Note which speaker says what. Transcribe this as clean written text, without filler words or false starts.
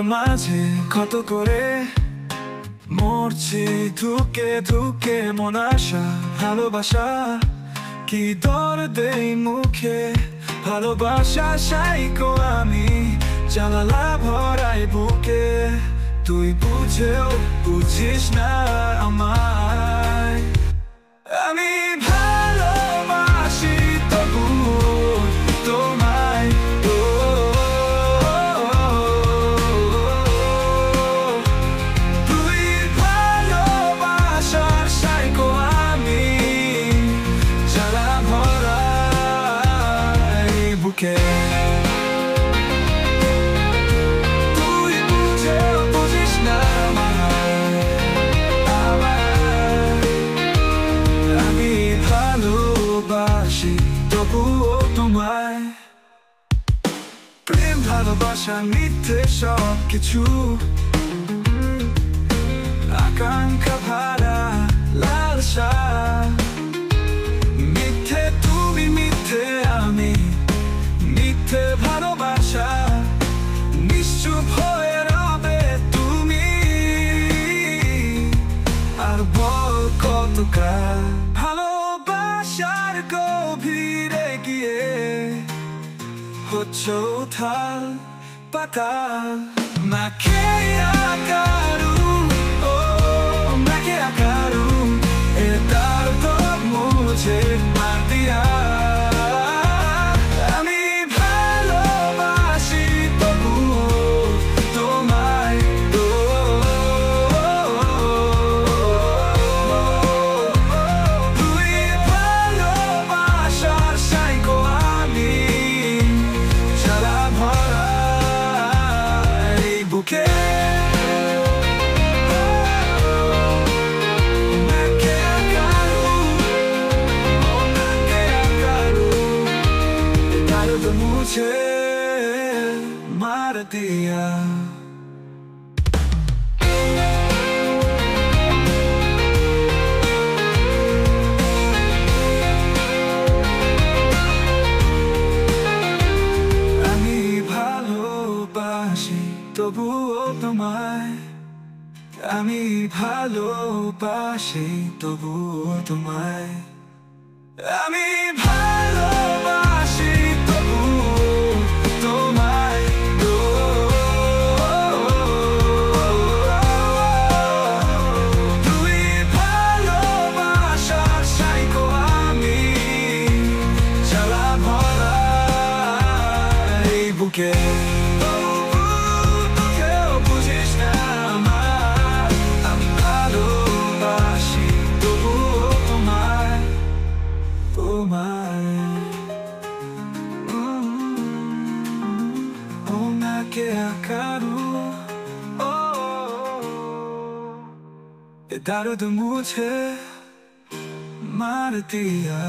Speaker 1: মাঝে কত করে মরছি ধুকে ধুকে মন আশা ভালোবাসা কি দরদ এই মুখে ভালোবাসা সাইকো আমি জানালা ভরাই বুকে তুই বুঝেও বুঝিস না আমায় আমি ভালোবাসি তবু তোমায় তুই ভালোবাসার সাইকো আমি জ্বালা ভরাই বুকে তবুও তোমায় প্রেম ভালোবাসা মিথ্যে সব কিছু আকাঙ্ক্ষা ভাড়া লালসা মিথ্যে তুমি মিথ্যে আমি মিথ্যে ভালোবাসা নিশ্চুপ হয়ে রবে তুমি আর বল কতকাল ভালোবাসার গভীরে গিয়ে হচ্ছে উথাল পাতাল না কে আকারু ও না কে আকারু এ তার তো মুঝে মার দিয়া আমি ভালোবাসি তবুও তোমায় তুই ভালোবাসার সাইকো আমি জ্বালা ভরা এই বুকে मुझे मार दिया আমি ভালোবাসি তবুও তোমায় আমি ভালোবাসি তবুও তোমায় আমি ভালোবাসি বুকে কেউ বুঝিস না আমার আমি ভালোবাসি তবুও তোমায় তোমায় ওনাকে আকারু ও এ দর্দ মুঝে মার দিয়া